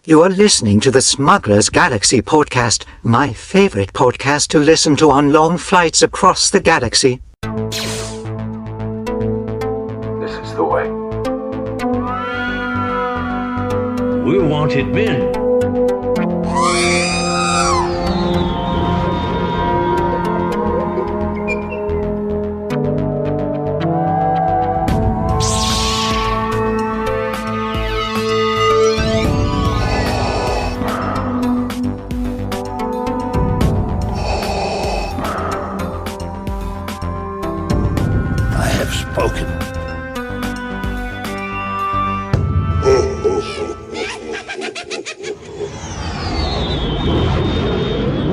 You are listening to the Smugglers Galaxy podcast, my favorite podcast to listen to on long flights across the galaxy. This is the way. We're wanted men.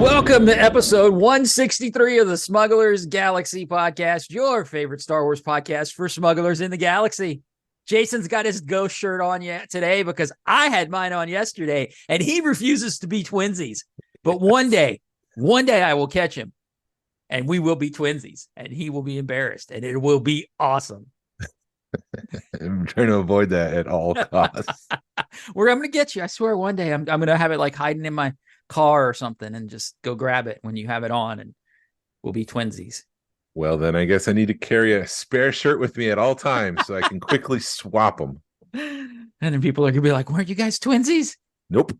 Welcome to episode 163 of the Smugglers Galaxy podcast, your favorite Star Wars podcast for smugglers in the galaxy. Jason's got his ghost shirt on yet today because I had mine on yesterday, and he refuses to be twinsies. But one day I will catch him, and we will be twinsies, and he will be embarrassed, and it will be awesome. I'm trying to avoid that at all costs. I'm going to get you. I swear one day I'm going to have it like hiding in my car or something and just go grab it when you have it on, and we'll be twinsies. Well, then I guess I need to carry a spare shirt with me at all times so I can quickly swap them. And then people are going to be like, weren't you guys twinsies? Nope.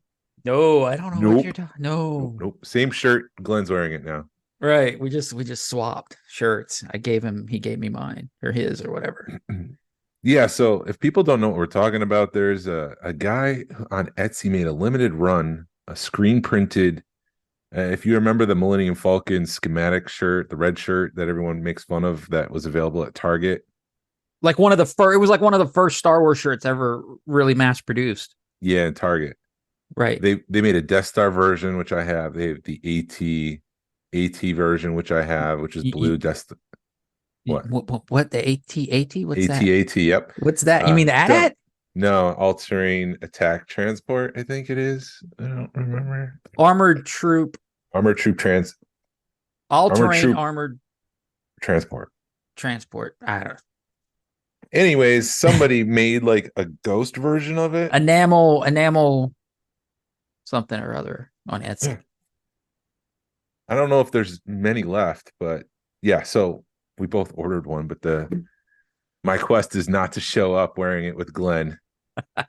No, I don't know what you're talking. No. Nope. Same shirt. Glenn's wearing it now. Right. We just swapped shirts. He gave me mine or his or whatever. Yeah. So if people don't know what we're talking about, there's a guy on Etsy made a limited run, a screen printed. If you remember the Millennium Falcon schematic shirt, the red shirt that everyone makes fun of, that was available at Target. Like one of the first, it was like one of the first Star Wars shirts ever really mass produced. Yeah, in Target. Right. They made a Death Star version, which I have. They have the AT version, which I have, which is blue. Death Star. What the AT? What's that? AT, yep. What's that? You mean the AT-AT? No, all-terrain attack transport, I think it is. I don't remember. Armored troop transport. I don't know. Anyways, somebody made like a ghost version of it. Enamel something or other on Etsy. I don't know if there's many left, but yeah, so we both ordered one, but my quest is not to show up wearing it with Glenn. I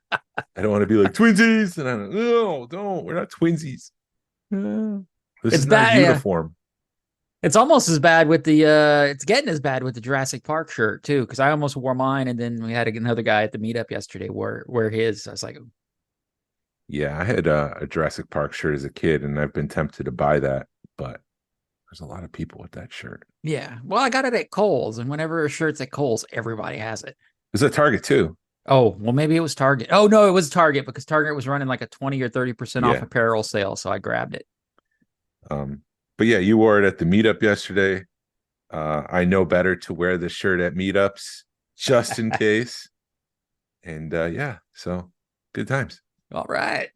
don't want to be like twinsies, and I'm no, don't. We're not twinsies. This is not uniform. It's almost as bad with the. It's getting as bad with the Jurassic Park shirt too, because I almost wore mine, and then we had another guy at the meetup yesterday wear his. I was like, yeah, I had a Jurassic Park shirt as a kid, and I've been tempted to buy that, but there's a lot of people with that shirt. Yeah, well, I got it at Kohl's, and whenever a shirt's at Kohl's, everybody has it. It's at Target too. Oh, well, maybe it was Target. Oh, no, it was Target because Target was running like a 20 or 30% off apparel sale, so I grabbed it. But yeah, you wore it at the meetup yesterday. I know better to wear this shirt at meetups just in case. And yeah, so good times. All right.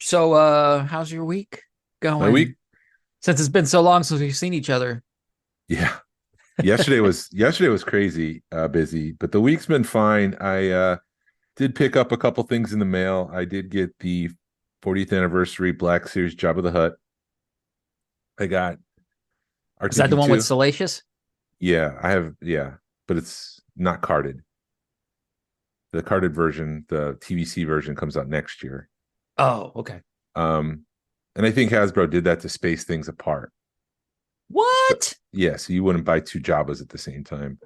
So how's your week going? My week? Since it's been so long since we've seen each other. Yeah. Yesterday was crazy busy, but the week's been fine. I did pick up a couple things in the mail. I did get the 40th anniversary Black Series Jabba the Hutt. I got RTD2. Is that the one with Salacious? Yeah, I have. Yeah, but it's not carded. The carded version, the TVC version, comes out next year. Oh, okay. And I think Hasbro did that to space things apart. What? So, yeah, so you wouldn't buy two Jabbas at the same time.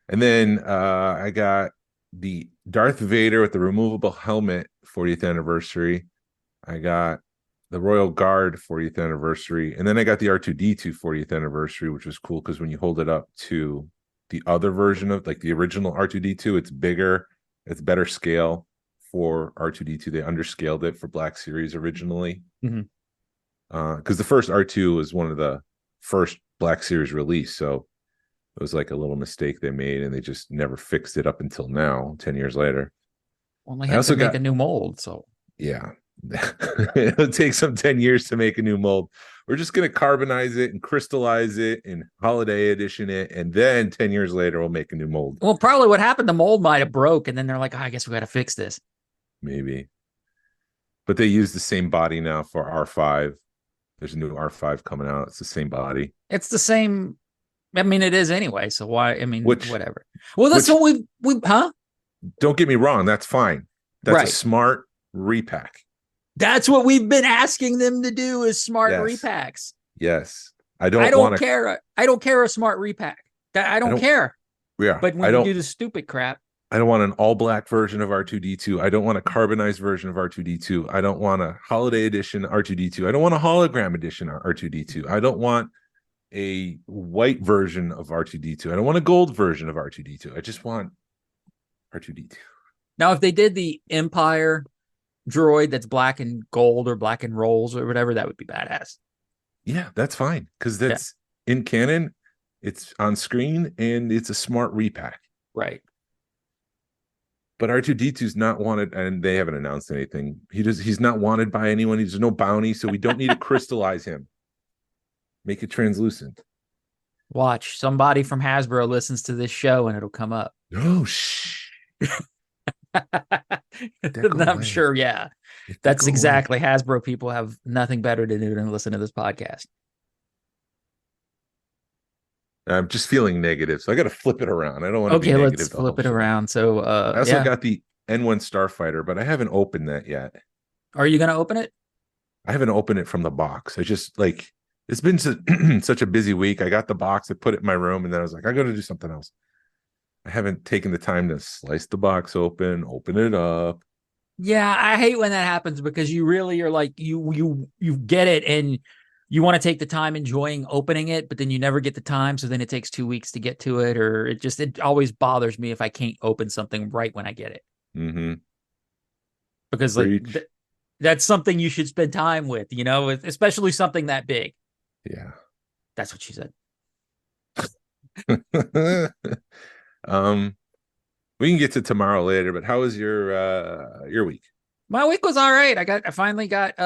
And then I got the Darth Vader with the removable helmet 40th anniversary. I got the Royal Guard 40th anniversary. And then I got the R2-D2 40th anniversary, which was cool because when you hold it up to the other version of like the original R2-D2, it's bigger, it's better scale for R2-D2. They underscaled it for Black Series originally. Because the first R2 was one of the first Black Series release, so it was like a little mistake they made, and they just never fixed it up until now, 10 years later. Well, they have to make a new mold, so yeah. It'll take some 10 years to make a new mold. We're just going to carbonize it and crystallize it and holiday edition it, and then 10 years later we'll make a new mold. Well, probably what happened, the mold might have broke, and then they're like, I guess we got to fix this. Maybe. But they use the same body now for R5. There's a new R5 coming out. It's the same body. It's the same. I mean, it is anyway. So why? I mean, Which, whatever. Well, that's what we huh? Don't get me wrong. That's fine. That's right. a smart repack. That's what we've been asking them to do is smart Yes. repacks. Yes. I don't care. I don't care a smart repack. I don't care. Yeah. But when you do the stupid crap. I don't want an all black version of R2D2. I don't want a carbonized version of R2D2. I don't want a holiday edition R2D2. I don't want a hologram edition R2D2. I don't want a white version of R2D2. I don't want a gold version of R2D2. I just want R2D2. Now, if they did the Empire droid that's black and gold or black and rolls or whatever, that would be badass. Yeah, that's fine. Because that's in canon, it's on screen, and it's a smart repack. Right. But R2D2 is not wanted, and they haven't announced anything. He's not wanted by anyone. There's no bounty, so we don't need to crystallize him. Make it translucent. Watch. Somebody from Hasbro listens to this show and it'll come up. Oh, shh. I'm sure, yeah. That's exactly. Hasbro people have nothing better to do than listen to this podcast. I'm just feeling negative, so I got to flip it around. I don't want to be negative. Let's flip it around. So I also got the N1 Starfighter, but I haven't opened that yet. Are you going to open it? I haven't opened it from the box. I just it's been such a busy week. I got the box, I put it in my room, and then I was like, I got to do something else. I haven't taken the time to slice the box open it up. Yeah, I hate when that happens because you really are like you get it and you want to take the time enjoying opening it, but then you never get the time. So then it takes 2 weeks to get to it, or it always bothers me if I can't open something right when I get it. Mm-hmm. Because that's something you should spend time with, especially something that big. Yeah. That's what she said. We can get to tomorrow later, but how was your week? My week was all right. I finally got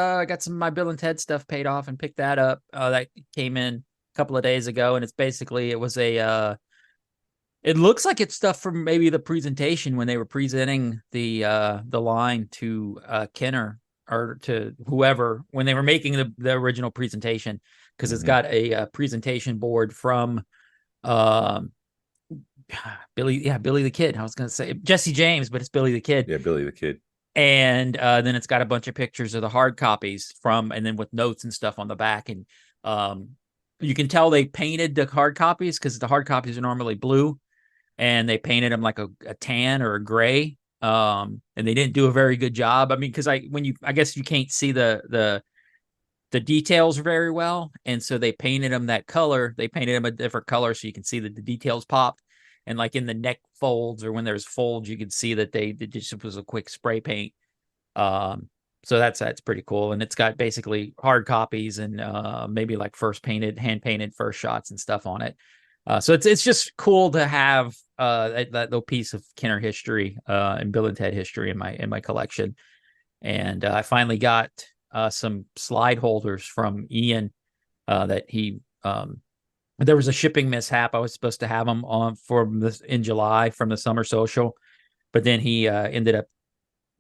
some of my Bill and Ted stuff paid off and picked that up. That came in a couple of days ago, and it looks like it's stuff from maybe the presentation when they were presenting the line to Kenner or to whoever when they were making the original presentation, because it's got a presentation board from Billy the Kid. I was going to say Jesse James, but it's Billy the Kid. Yeah, Billy the Kid. And then it's got a bunch of pictures of the hard copies and then with notes and stuff on the back. And you can tell they painted the hard copies because the hard copies are normally blue, and they painted them like a tan or a gray. And they didn't do a very good job. I mean, because I guess you can't see the details very well, and so they painted them that color. They painted them a different color so you can see that the details popped. And like in the neck folds or when there's folds, you could see that they just was a quick spray paint. So that's pretty cool. And it's got basically hard copies and maybe like hand painted first shots and stuff on it. So it's just cool to have that little piece of Kenner history and Bill and Ted history in my collection. And I finally got some slide holders from Ian that he there was a shipping mishap. I was supposed to have them on in July from the summer social, but then he ended up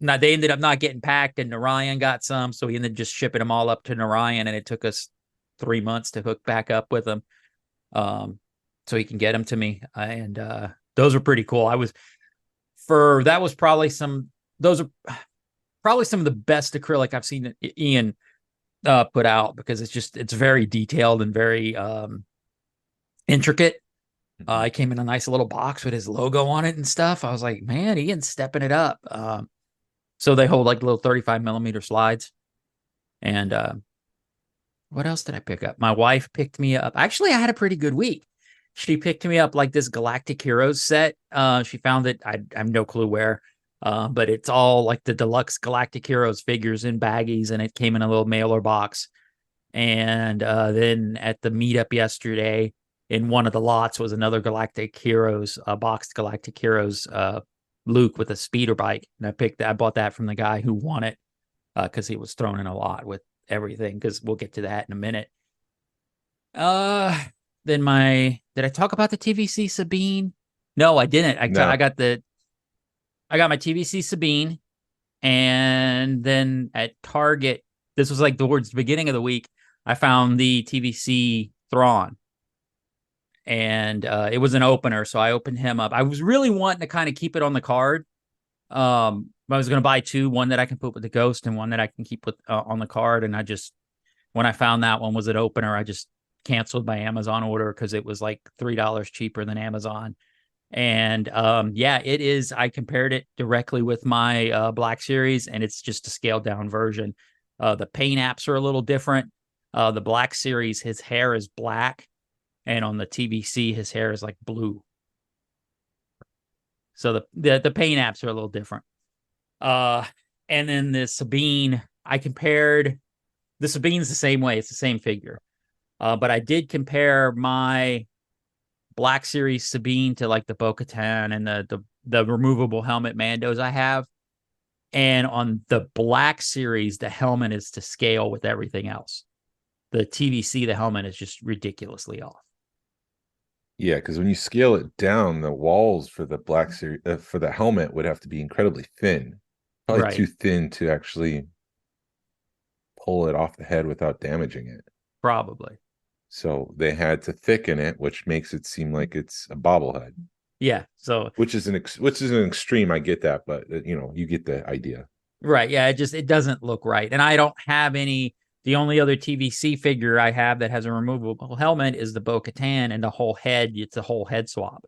not getting packed, and Narayan got some, so he ended up just shipping them all up to Narayan, and it took us 3 months to hook back up with them, so he can get them to me. And those are pretty cool. Those are probably some of the best acrylic I've seen Ian put out, because it's very detailed and very intricate. It came in a nice little box with his logo on it and stuff. I was like, man, Ian's stepping it up. So they hold like little 35 millimeter slides. And what else did I pick up? My wife picked me up. Actually, I had a pretty good week. She picked me up like this Galactic Heroes set. She found it. I have no clue where, but it's all like the deluxe Galactic Heroes figures in baggies, and it came in a little mailer box. And then at the meetup yesterday, in one of the lots was another Galactic Heroes, boxed Galactic Heroes Luke with a speeder bike. And I bought that from the guy who won it because he was thrown in a lot with everything, because we'll get to that in a minute. Then did I talk about the TVC Sabine? No, I didn't. I got my TVC Sabine, and And then at Target, this was like towards the beginning of the week, I found the TVC Thrawn. And it was an opener, so I opened him up. I was really wanting to kind of keep it on the card. I was going to buy two, one that I can put with the Ghost and one that I can keep with on the card. And when I found that one was an opener, I just canceled my Amazon order because it was like $3 cheaper than Amazon. And it is. I compared it directly with my Black Series, and it's just a scaled down version. The paint apps are a little different. The Black Series, his hair is black. And on the TVC, his hair is like blue. So the paint apps are a little different. And then the Sabine, I compared. The Sabine's the same way. It's the same figure. But I did compare my Black Series Sabine to like the Bo-Katan and the removable helmet Mandos I have. And on the Black Series, the helmet is to scale with everything else. The TVC, the helmet is just ridiculously off. Yeah, because when you scale it down, the walls for the Black Series for the helmet would have to be incredibly thin, probably too thin to actually pull it off the head without damaging it. Probably. So they had to thicken it, which makes it seem like it's a bobblehead. Yeah. So which is an extreme. I get that, but you get the idea. Right. Yeah. It doesn't look right, and I don't have any. The only other TVC figure I have that has a removable helmet is the Bo-Katan, and the whole head, it's a whole head swap.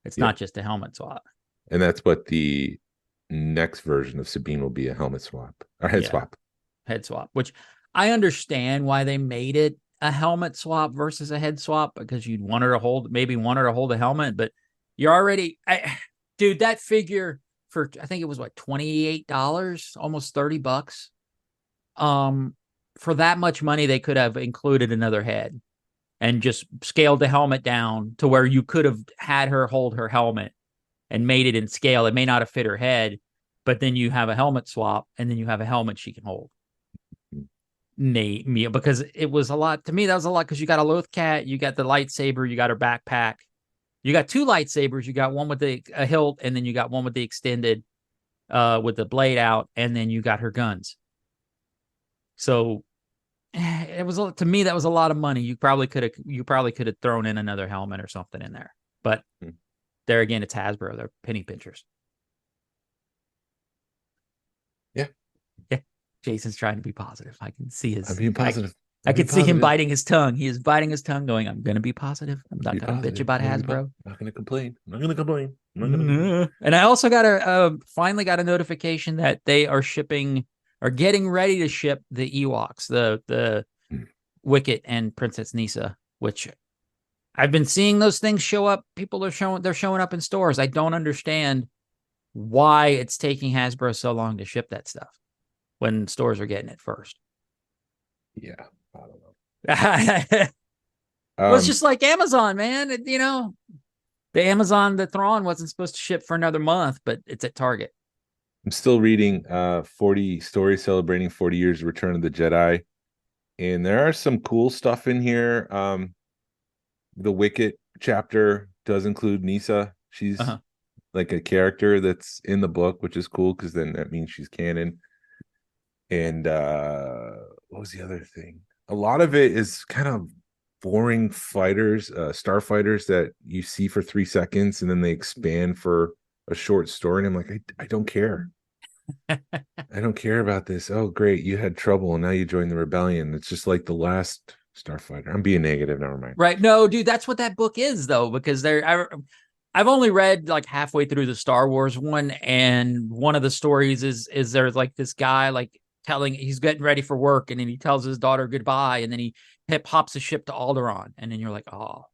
It's not just a helmet swap. And that's what the next version of Sabine will be, a helmet swap or head swap. Head swap, which I understand why they made it a helmet swap versus a head swap, because you'd want her to hold a helmet, but you're already, dude, that figure for, I think it was what, $28, almost $30. For that much money, they could have included another head and just scaled the helmet down to where you could have had her hold her helmet and made it in scale. It may not have fit her head, but then you have a helmet swap, and then you have a helmet she can hold. Because it was a lot. To me, that was a lot, because you got a Loth Cat, you got the lightsaber, you got her backpack. You got two lightsabers. You got one with a hilt, and then you got one with the extended with the blade out, and then you got her guns. So it was, to me, that was a lot of money. You probably could have thrown in another helmet or something in there. But there again, it's Hasbro. They're penny pinchers. Yeah. Jason's trying to be positive. I can see his. I'm being positive. I can see him biting his tongue. He is biting his tongue, going, "I'm going to be positive. I'm not going to bitch about Hasbro. I'm not going to complain. And I also finally got a notification that they are getting ready to ship the Ewoks, the Wicket and Princess Nisa, which I've been seeing those things show up. They're showing up in stores. I don't understand why it's taking Hasbro so long to ship that stuff when stores are getting it first. Yeah, I don't know. Well, it's just like Amazon, man. The Thrawn wasn't supposed to ship for another month, but it's at Target. I'm still reading 40 stories celebrating 40 years of Return of the Jedi. And there are some cool stuff in here. The Wicket chapter does include Nisa. She's like a character that's in the book, which is cool, because then that means she's canon. And what was the other thing? A lot of it is kind of boring fighters, starfighters that you see for 3 seconds, and then they expand for a short story. And I'm like, I don't care. I don't care about this. Oh, great. You had trouble and now you joined the rebellion. It's just like the last starfighter. I'm being negative. Never mind. Right. No, dude, that's what that book is, though, because I've only read like halfway through the Star Wars one. And one of the stories is there's like this guy, like, he's getting ready for work, and then he tells his daughter goodbye, and then he hops a ship to Alderaan, and then you're like, oh.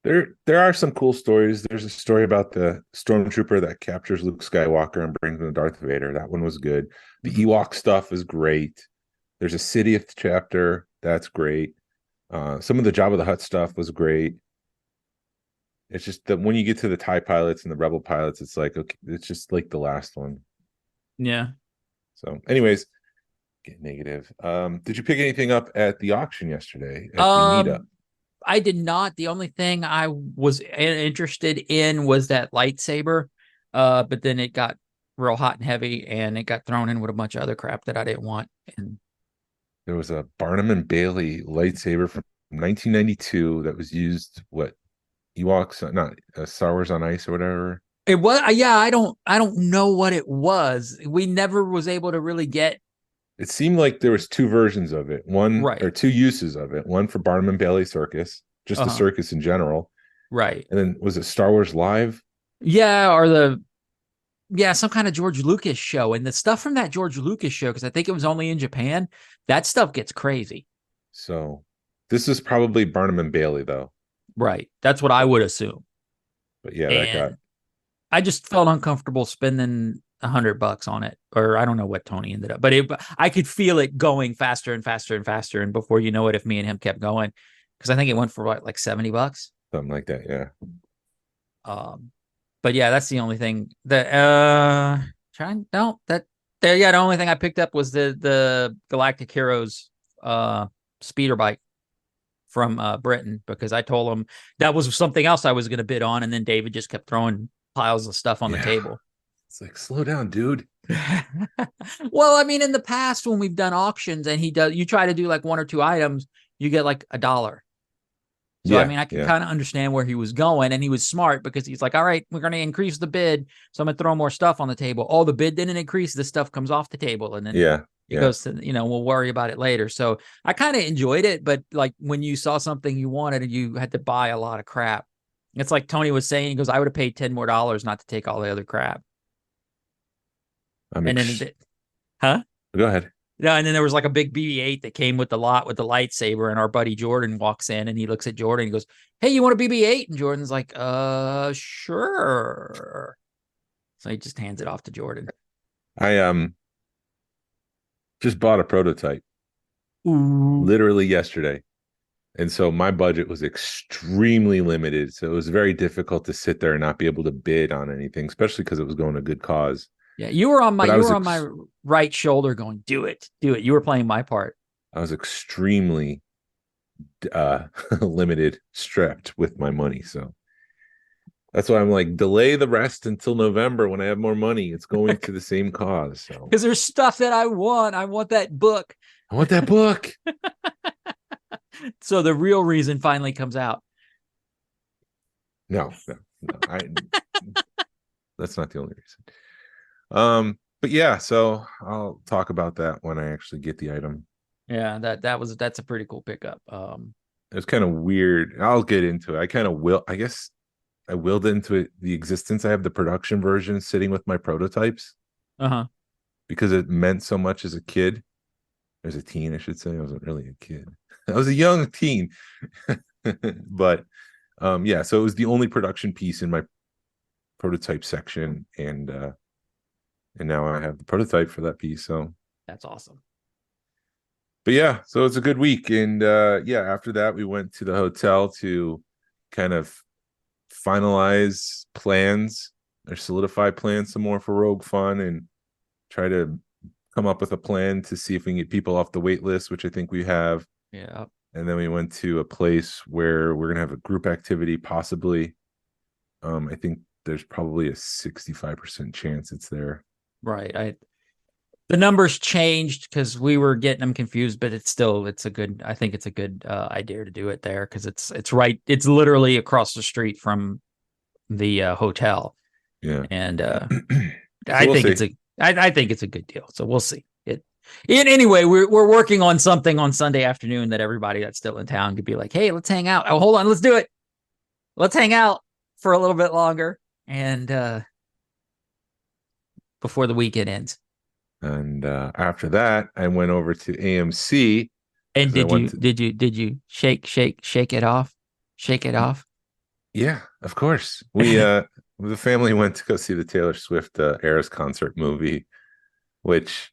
There are some cool stories. There's a story about the stormtrooper that captures Luke Skywalker and brings him to Darth Vader. That one was good. The Ewok stuff is great. There's a Sidious chapter. That's great. Some of the Jabba the Hutt stuff was great. It's just that when you get to the TIE pilots and the Rebel pilots, it's like, okay, it's just like the last one. Yeah. So anyways, get negative. Did you pick anything up at the auction yesterday at the meetup? I did not. The only thing I was interested in was that lightsaber, but then it got real hot and heavy, and it got thrown in with a bunch of other crap that I didn't want. And There was a Barnum and Bailey lightsaber from 1992 that was used. What Ewoks, not Star Wars on Ice or whatever. it was, yeah. I don't know what it was. We never was able to really get It seemed like there was two versions of it, one right. or two uses of it. One for Barnum and Bailey Circus, just the circus in general, Right. and then was it Star Wars Live? Yeah, or some kind of George Lucas show. And the stuff from that George Lucas show, because I think it was only in Japan, that stuff gets crazy. So this is probably Barnum and Bailey, though. Right. That's what I would assume. But yeah, And I just felt uncomfortable spending $100 on it, or I don't know what Tony ended up, but I could feel it going faster and faster and faster. And before you know it, if me and him kept going, because I think it went for what, like $70, something like that. Yeah. But yeah, that's the only thing that the only thing I picked up was the Galactic Heroes speeder bike from Britain, because I told him that was something else I was going to bid on, and then David just kept throwing piles of stuff on the table. It's like, slow down, dude. Well, I mean, in the past when we've done auctions and you try to do like one or two items, you get like $1. So, I mean, I can kind of understand where he was going, and he was smart, because he's like, all right, we're going to increase the bid, so I'm going to throw more stuff on the table. Oh, the bid didn't increase. This stuff comes off the table, and then it goes to, we'll worry about it later. So I kind of enjoyed it, but like when you saw something you wanted and you had to buy a lot of crap, it's like Tony was saying, he goes, I would have paid $10 more not to take all the other crap. Huh? Go ahead. Yeah, and then there was like a big BB-8 that came with the lot with the lightsaber, and our buddy Jordan walks in and he looks at Jordan and he goes, hey, you want a BB-8? And Jordan's like, sure. So he just hands it off to Jordan. I just bought a prototype literally yesterday. And so my budget was extremely limited. So it was very difficult to sit there and not be able to bid on anything, especially because it was going to good cause. Yeah, you were on my right shoulder going, do it. You were playing my part. I was extremely limited, strapped with my money. So that's why I'm like, delay the rest until November when I have more money. It's going to the same cause. So because there's stuff that I want. I want that book. I want that book. So the real reason finally comes out. No. That's not the only reason. But yeah, so I'll talk about that when I actually get the item. Yeah, that's a pretty cool pickup. It was kind of weird. I'll get into it. I guess I willed into it the existence. I have the production version sitting with my prototypes. Because it meant so much as a kid. As a teen, I should say. I wasn't really a kid. I was a young teen. But yeah, so it was the only production piece in my prototype section, and now I have the prototype for that piece. So that's awesome. But yeah, so it's a good week. And after that, we went to the hotel to kind of finalize plans or solidify plans some more for Rogue Fun, and try to come up with a plan to see if we can get people off the wait list, which I think we have. Yeah. And then we went to a place where we're going to have a group activity, possibly. I think there's probably a 65% chance it's there. Right. The numbers changed because we were getting them confused, but I think it's a good idea to do it there, because it's right. It's literally across the street from the hotel. Yeah. And I think it's a good deal. So we'll see it. And anyway, we're working on something on Sunday afternoon that everybody that's still in town could be like, hey, let's hang out. Oh, hold on. Let's do it. Let's hang out for a little bit longer. And before the weekend ends. And after that, I went over to AMC. And did you shake it off? Shake it off? Yeah, of course. We the family went to go see the Taylor Swift Eras concert movie, which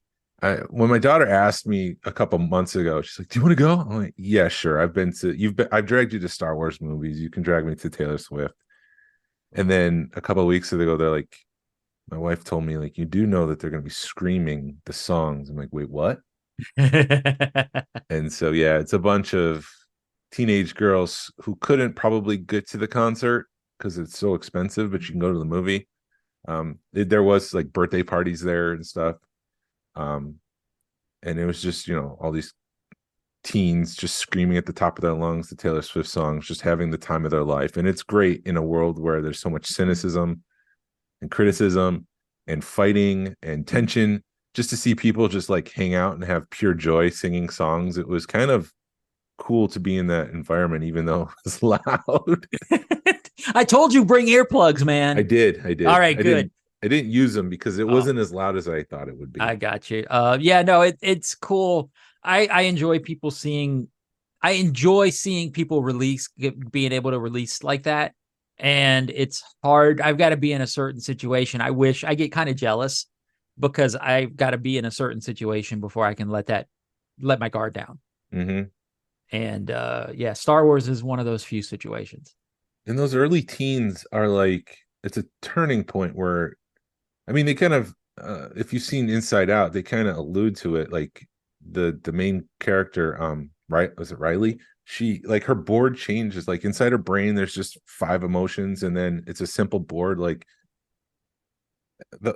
when my daughter asked me a couple months ago, she's like, "Do you want to go?" I'm like, "Yeah, sure. I've dragged you to Star Wars movies. You can drag me to Taylor Swift." And then a couple of weeks ago, they're like, my wife told me, like, you do know that they're going to be screaming the songs. I'm like, wait, what? And so, yeah, it's a bunch of teenage girls who couldn't probably get to the concert because it's so expensive, but you can go to the movie. There was like birthday parties there and stuff. And it was just, all these teens just screaming at the top of their lungs the Taylor Swift songs, just having the time of their life. And it's great in a world where there's so much cynicism and criticism and fighting and tension, just to see people just like hang out and have pure joy singing songs. It was kind of cool to be in that environment, even though it was loud. I told you bring earplugs, man. I did. All right, good. I didn't use them because it wasn't as loud as I thought it would be. I got you. It's cool. I enjoy seeing people being able to release like that. And it's hard. I've got to be in a certain situation. I get kind of jealous because I've got to be in a certain situation before I can let my guard down. Mm-hmm. And Star Wars is one of those few situations. And those early teens are like, it's a turning point where, I mean, they kind of, if you've seen Inside Out, they kind of allude to it. Like the main character, right? Was it Riley? She, like, her board changes. Like inside her brain, there's just 5 emotions, and then it's a simple board. Like the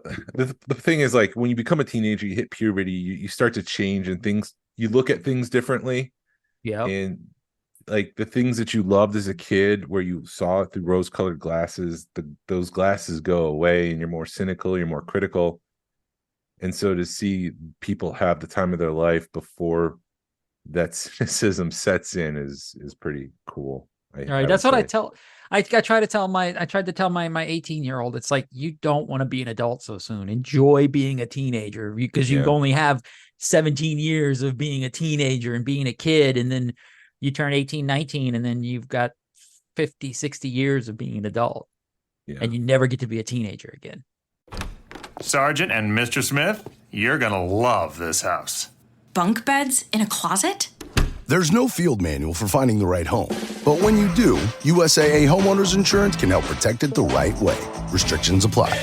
thing is, like, when you become a teenager, you hit puberty, you start to change, and you look at things differently. Yeah. And like the things that you loved as a kid, where you saw it through rose-colored glasses, those glasses go away, and you're more cynical, you're more critical. And so to see people have the time of their life before that cynicism sets in is pretty cool. All right, that's what I tell. I tried to tell my 18-year-old. It's like, you don't want to be an adult so soon. Enjoy being a teenager, because you only have 17 years of being a teenager and being a kid, and then you turn 18, 19, and then you've got 50, 60 years of being an adult. Yeah. And you never get to be a teenager again. Sergeant and Mr. Smith, you're going to love this house. Bunk beds in a closet? There's no field manual for finding the right home. But when you do, USAA Homeowners Insurance can help protect it the right way. Restrictions apply.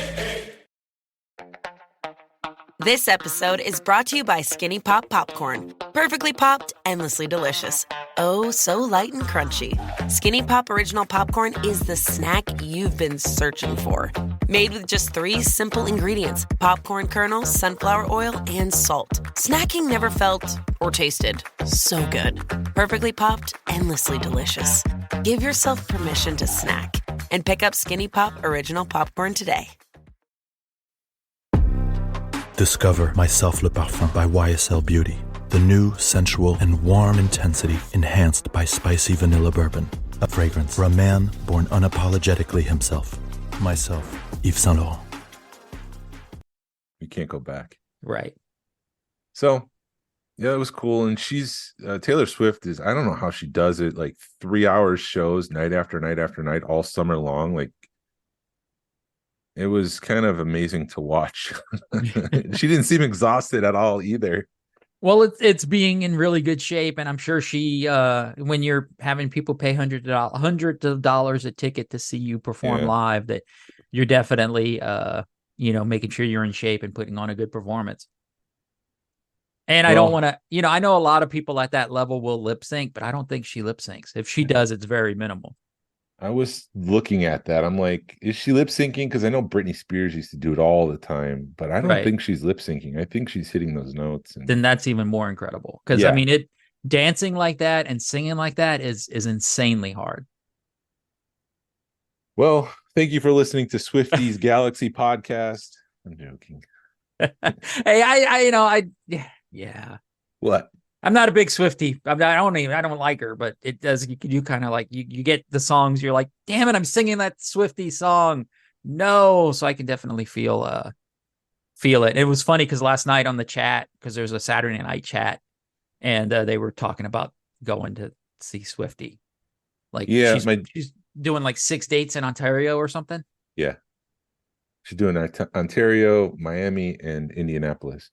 This episode is brought to you by Skinny Pop Popcorn. Perfectly popped, endlessly delicious. Oh, so light and crunchy. Skinny Pop Original Popcorn is the snack you've been searching for. Made with just 3 simple ingredients: popcorn kernels, sunflower oil, and salt. Snacking never felt or tasted so good. Perfectly popped, endlessly delicious. Give yourself permission to snack and pick up Skinny Pop Original Popcorn today. Discover My Self Le Parfum by YSL Beauty. The new, sensual, and warm intensity enhanced by spicy vanilla bourbon. A fragrance for a man born unapologetically himself. Myself, Yves Saint Laurent. You can't go back. Right. So, yeah, it was cool. And she's, Taylor Swift is, I don't know how she does it, like 3-hour shows night after night after night, all summer long. Like, it was kind of amazing to watch. She didn't seem exhausted at all either. Well, it's being in really good shape, and I'm sure she, when you're having people pay hundreds of dollars a ticket to see you perform live, that you're definitely, making sure you're in shape and putting on a good performance. And I don't want to, I know a lot of people at that level will lip sync, but I don't think she lip syncs. If she does, it's very minimal. I was looking at that. I'm like, is she lip syncing? Because I know Britney Spears used to do it all the time, but I don't think she's lip syncing. I think she's hitting those notes. And then that's even more incredible. Because dancing like that and singing like that is insanely hard. Well, thank you for listening to Swifty's Galaxy podcast. I'm joking. Hey, yeah. What? I'm not a big Swiftie. I don't like her, but it does. You kind of like, you get the songs. You're like, damn it, I'm singing that Swiftie song. No. So I can definitely feel it. It was funny because last night on the chat, because there's a Saturday night chat, and they were talking about going to see Swiftie. Like, she's doing like 6 dates in Ontario or something. Yeah. She's doing Ontario, Miami, and Indianapolis.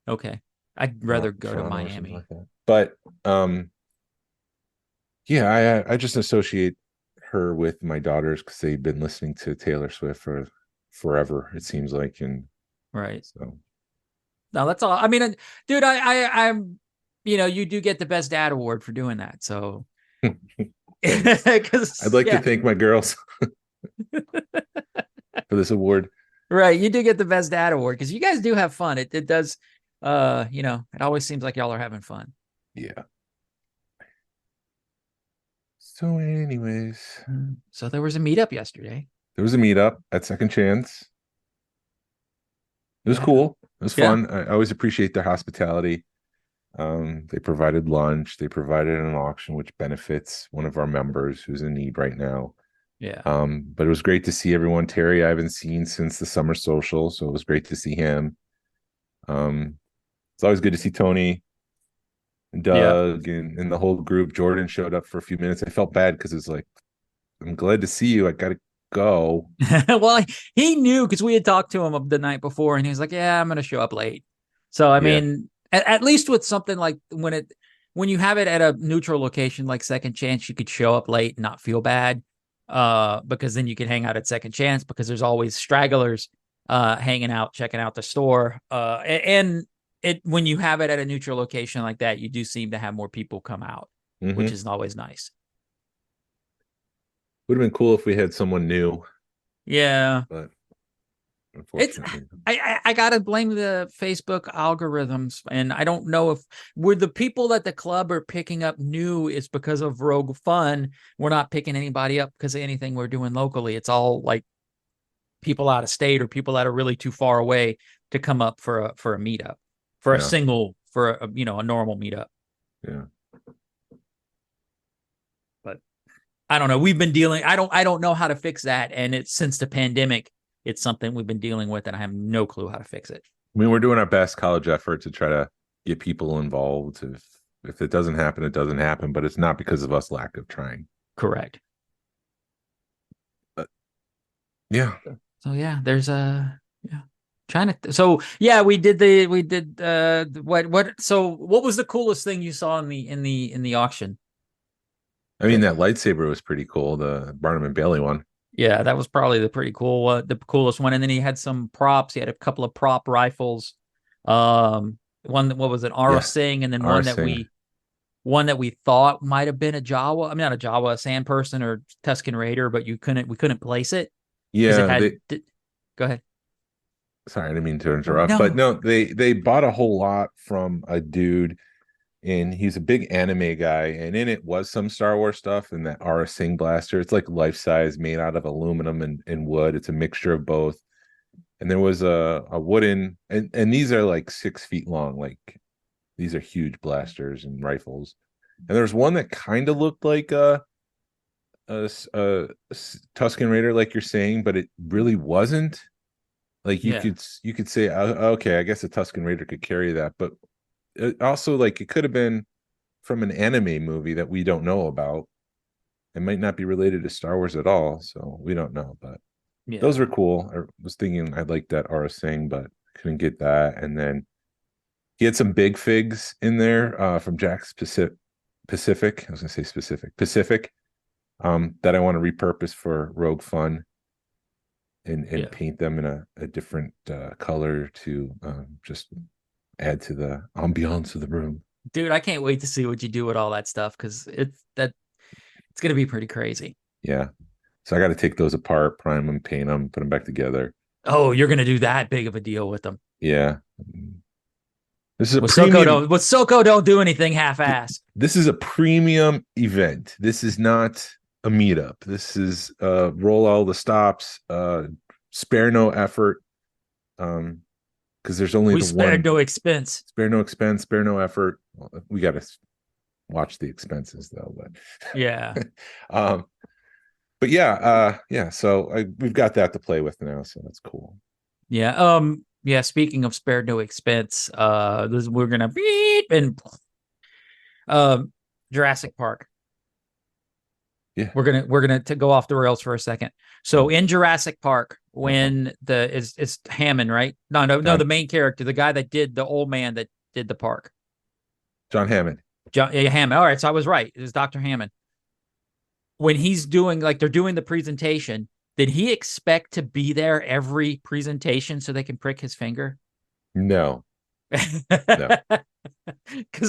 Okay. I'd rather go to Miami. Like but I just associate her with my daughters because they've been listening to Taylor Swift for forever, it seems like. And right. So no, that's all. I mean, dude, I'm you do get the best dad award for doing that. So I'd like to thank my girls for this award. Right. You do get the best dad award because you guys do have fun. It does, it always seems like y'all are having fun. Yeah. So anyways, So there was a meetup yesterday. there was a meetup at Second Chance. It was cool. It was fun. I always appreciate their hospitality. They provided lunch. They provided an auction, which benefits one of our members who's in need right now. Yeah. But it was great to see everyone. Terry, I haven't seen since the summer social, so it was great to see him. It's always good to see Tony, and Doug, and the whole group. Jordan showed up for a few minutes. I felt bad because it's like, I'm glad to see you. I gotta go. Well, he knew because we had talked to him the night before, and he was like, "Yeah, I'm going to show up late." So I mean, at least with something like when you have it at a neutral location like Second Chance, you could show up late and not feel bad, because then you can hang out at Second Chance because there's always stragglers hanging out, checking out the store, and when you have it at a neutral location like that, you do seem to have more people come out, which is always nice. Would have been cool if we had someone new. Yeah, but unfortunately, I gotta blame the Facebook algorithms, and I don't know if we're the people that the club are picking up new is because of Rogue Fun. We're not picking anybody up because of anything we're doing locally. It's all like people out of state or people that are really too far away to come up for a meetup, for a normal meetup. Yeah. I don't know. We've been dealing. I don't know how to fix that. And it's since the pandemic, it's something we've been dealing with, and I have no clue how to fix it. I mean, we're doing our best college effort to try to get people involved. If it doesn't happen, it doesn't happen. But it's not because of us lack of trying. Correct. But yeah. So yeah, there's trying to. So yeah, we did. What? So what was the coolest thing you saw in the auction? I mean, that lightsaber was pretty cool. The Barnum and Bailey one. Yeah, that was probably the coolest one. And then he had some props. He had a couple of prop rifles. What was it? Aura Singh, and then one that we thought might have been a Jawa. I mean, not a Jawa, a Sand Person or Tusken Raider, but we couldn't place it. Yeah. Go ahead. Sorry, I didn't mean to interrupt. But no, they bought a whole lot from a dude. And he's a big anime guy, and in it was some Star Wars stuff. And that Aura Singh blaster, it's like life size, made out of aluminum and wood. It's a mixture of both. And there was a wooden, and these are like 6 feet long. Like these are huge blasters and rifles. And there's one that kind of looked like a Tusken Raider, like you're saying, but it really wasn't. Like you could say, okay, I guess a Tusken Raider could carry that, but also, like, it could have been from an anime movie that we don't know about. It might not be related to Star Wars at all, so we don't know. But those were cool. I was thinking I'd like that Aura Singh, but couldn't get that. And then he had some big figs in there from Jack's Pacific. I was going to say Pacific. That I want to repurpose for Rogue Fun and paint them in a different color to just add to the ambiance of the room. Dude, I can't wait to see what you do with all that stuff, because it's going to be pretty crazy. Yeah. So I got to take those apart, prime them, paint them, put them back together. Oh, you're going to do that big of a deal with them? Yeah. This is Soko don't do anything half-assed. This is a premium event. This is not a meetup. This is roll all the stops, spare no effort. Because there's only no expense. Spare no expense, spare no effort. Well, we got to watch the expenses though. But yeah. But yeah. So we've got that to play with now, so that's cool. Yeah. Yeah. Speaking of spare no expense, we're gonna beep and Jurassic Park. Yeah. We're gonna go off the rails for a second. So in Jurassic Park, when it's Hammond, right? No, the main character, the guy that did the old man that did the park. John Hammond. Hammond. All right, so I was right. It was Dr. Hammond. When he's doing, like, they're doing the presentation, did he expect to be there every presentation so they can prick his finger? No. Because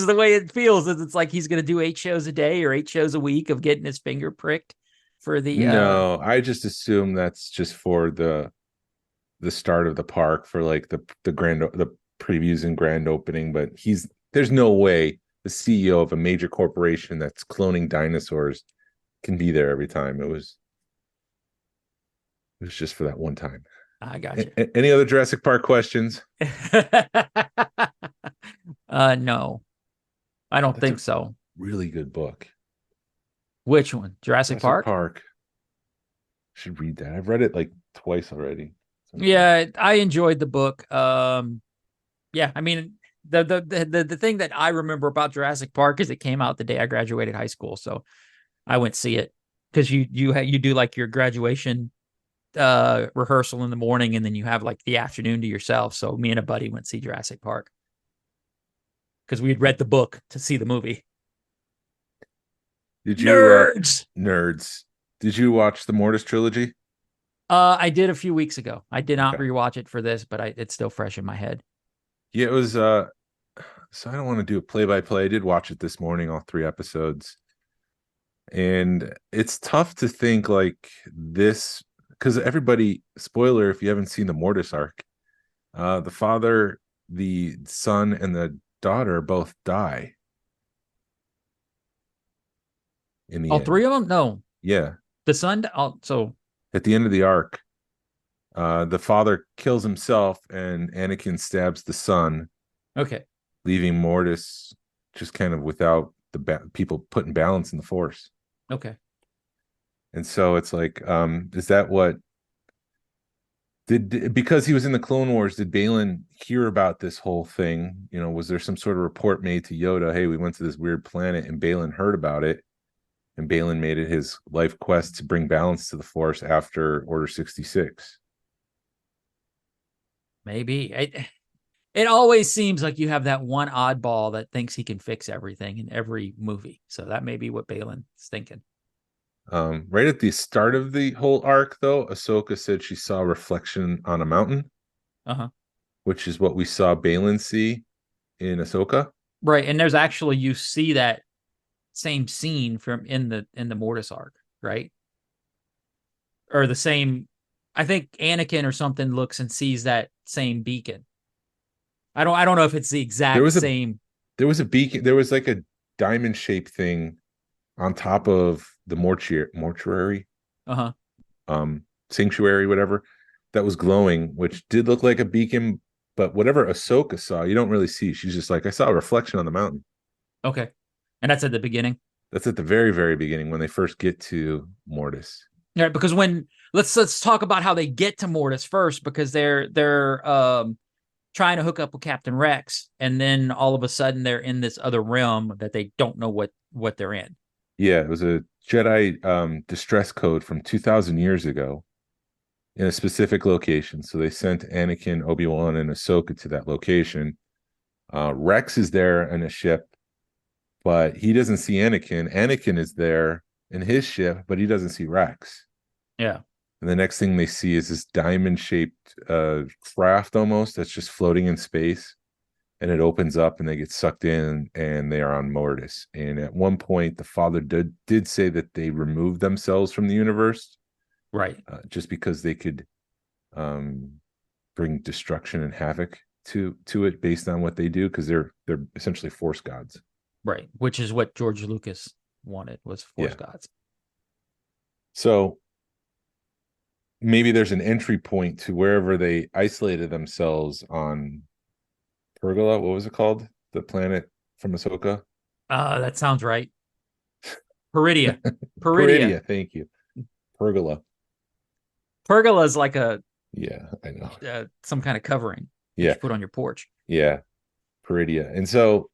the way it feels is it's like he's going to do 8 shows a day or 8 shows a week of getting his finger pricked for the. No, I just assume that's just for the the start of the park for like the previews and grand opening, but there's no way the CEO of a major corporation that's cloning dinosaurs can be there every time. It was just for that one time. I got you. Any other Jurassic Park questions? No, I don't think so. Really good book. Which one? Jurassic Park? Should read that. I've read it like twice already. Yeah, I enjoyed the book. Yeah, I mean, the thing that I remember about Jurassic Park is it came out the day I graduated high school, so I went to see it because you do like your graduation rehearsal in the morning, and then you have like the afternoon to yourself. So me and a buddy went to see Jurassic Park because we had read the book to see the movie. Did you nerds? Did you watch the Mortis trilogy? I did a few weeks ago. I did not rewatch it for this, but it's still fresh in my head. Yeah, it was. So I don't want to do a play-by-play. I did watch it this morning, all 3 episodes, and it's tough to think like this because everybody. Spoiler: if you haven't seen the Mortis Arc, the father, the son, and the daughter both die. In the all end. 3 of them? No. Yeah. The son. So at the end of the arc, the father kills himself, and Anakin stabs the son. Okay. Leaving Mortis just kind of without the people putting balance in the Force. Okay. And so it's like, is that what because he was in the Clone Wars, did Baylon hear about this whole thing? You know, was there some sort of report made to Yoda? Hey, we went to this weird planet, and Baylon heard about it. And Baylon made it his life quest to bring balance to the Force after Order 66. Maybe. It always seems like you have that one oddball that thinks he can fix everything in every movie. So that may be what Baylon is thinking. Right at the start of the whole arc, though, Ahsoka said she saw a reflection on a mountain. Which is what we saw Baylon see in Ahsoka. Right. And there's actually, you see that same scene from in the Mortis Arc, right? Or the same, I think Anakin or something looks and sees that same beacon. I don't know if it's the exact same. There was a beacon. There was like a diamond shaped thing on top of the mortuary, sanctuary, whatever, that was glowing, which did look like a beacon. But whatever Ahsoka saw, you don't really see. She's just like, I saw a reflection on the mountain. Okay. And that's at the beginning? That's at the very, very beginning when they first get to Mortis. Yeah, because let's talk about how they get to Mortis first, because they're trying to hook up with Captain Rex, and then all of a sudden they're in this other realm that they don't know what they're in. Yeah, it was a Jedi distress code from 2,000 years ago in a specific location. So they sent Anakin, Obi-Wan, and Ahsoka to that location. Rex is there in a ship, but he doesn't see Anakin. Anakin is there in his ship, but he doesn't see Rex. Yeah. And the next thing they see is this diamond-shaped craft almost that's just floating in space. And it opens up and they get sucked in, and they are on Mortis. And at one point, the father did say that they removed themselves from the universe. Right. Just because they could bring destruction and havoc to it based on what they do, because they're essentially Force gods. Right, which is what George Lucas wanted, was Force gods. So maybe there's an entry point to wherever they isolated themselves on Pergola. What was it called? The planet from Ahsoka? That sounds right. Peridia. Peridia, thank you. Pergola. Pergola is like I know. Some kind of covering. Yeah. You put on your porch. Yeah. Peridia. And so,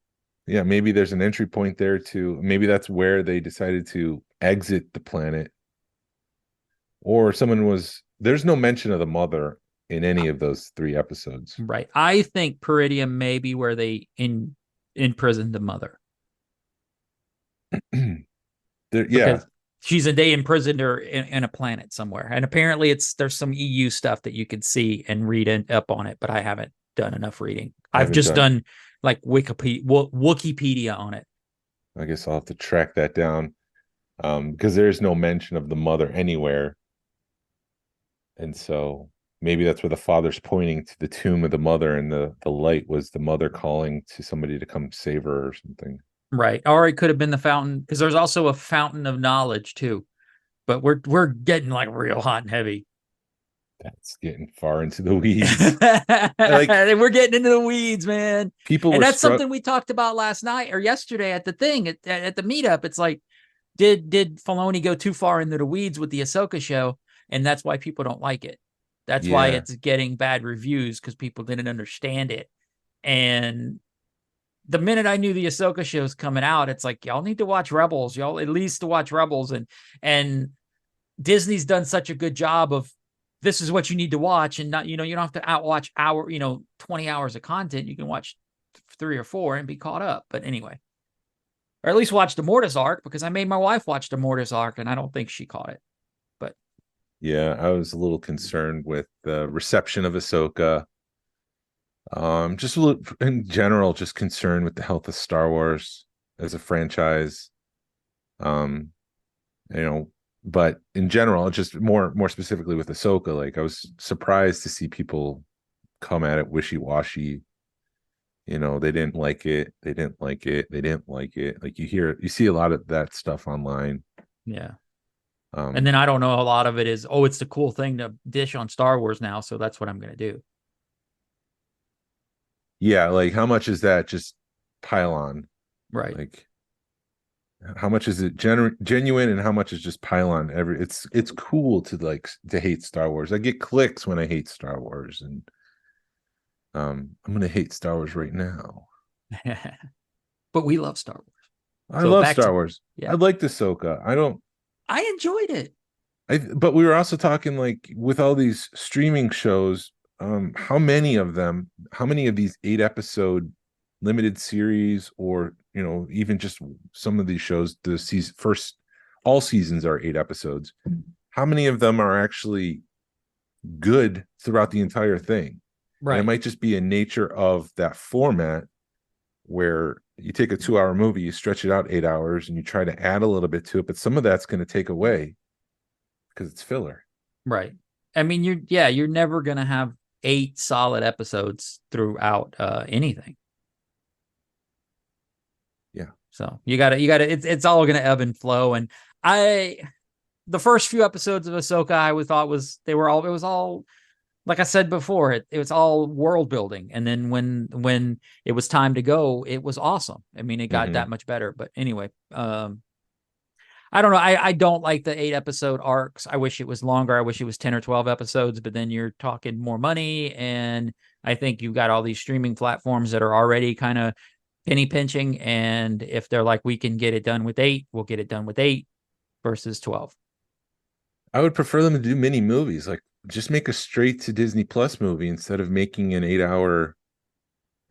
yeah, maybe there's an entry point there too. Maybe that's where they decided to exit the planet. Or there's no mention of the mother in any of those 3 episodes. Right. I think Peridia may be where they imprisoned the mother. Because they imprisoned her in a planet somewhere. And apparently there's some EU stuff that you can see and read up on it, but I haven't done enough reading. I've just done like Wikipedia on it. I guess I'll have to track that down, because there's no mention of the mother anywhere. And so maybe that's where the father's pointing to the tomb of the mother, and the light was the mother calling to somebody to come save her or something. Right. Or it could have been the fountain, because there's also a fountain of knowledge too. But we're getting like real hot and heavy. That's getting far into the weeds. We're getting into the weeds, man. People, and that's something we talked about last night or yesterday at the thing at the meetup. It's like, did Filoni go too far into the weeds with the Ahsoka show, and that's why people don't like it. That's why it's getting bad reviews, because people didn't understand it. And the minute I knew the Ahsoka show was coming out, it's like, y'all need to watch Rebels. Y'all at least to watch Rebels, and Disney's done such a good job of, this is what you need to watch, and not, you don't have to outwatch 20 hours of content. You can watch 3 or 4 and be caught up. But anyway, or at least watch the Mortis Arc, because I made my wife watch the Mortis Arc, and I don't think she caught it. But yeah, I was a little concerned with the reception of Ahsoka. Just a little, in general, just concerned with the health of Star Wars as a franchise. But in general, just more specifically with Ahsoka, like, I was surprised to see people come at it wishy-washy. They didn't like it. They didn't like it. They didn't like it. Like, you see a lot of that stuff online. Yeah. And then I don't know, a lot of it is, it's the cool thing to dish on Star Wars now, so that's what I'm going to do. Yeah, like, how much is that just pylon? Right. Like, how much is it genuine, and how much is just pylon? It's cool to hate Star Wars. I get clicks when I hate Star Wars, and I'm gonna hate Star Wars right now. But we love Star Wars. I love Star Wars. I like Ahsoka. I enjoyed it. But we were also talking, like, with all these streaming shows, how many of these 8-episode limited series, or even just some of these shows, all seasons are 8 episodes. How many of them are actually good throughout the entire thing? Right. And it might just be a nature of that format, where you take a 2-hour movie, you stretch it out 8 hours, and you try to add a little bit to it, but some of that's going to take away because it's filler. Right. I mean, you're never going to have 8 solid episodes throughout anything. Yeah. So you gotta, it's all going to ebb and flow. And the first few episodes of Ahsoka, I thought it was all, like I said before, it was all world building. And then when it was time to go, it was awesome. I mean, it got that much better. But anyway, I don't know. I don't like the 8-episode arcs. I wish it was longer. I wish it was 10 or 12 episodes, but then you're talking more money. And I think you've got all these streaming platforms that are already kind of penny pinching. And if they're like, we can get it done with 8, we'll get it done with 8 versus 12. I would prefer them to do mini movies. Like, just make a straight to Disney Plus movie instead of making an 8-hour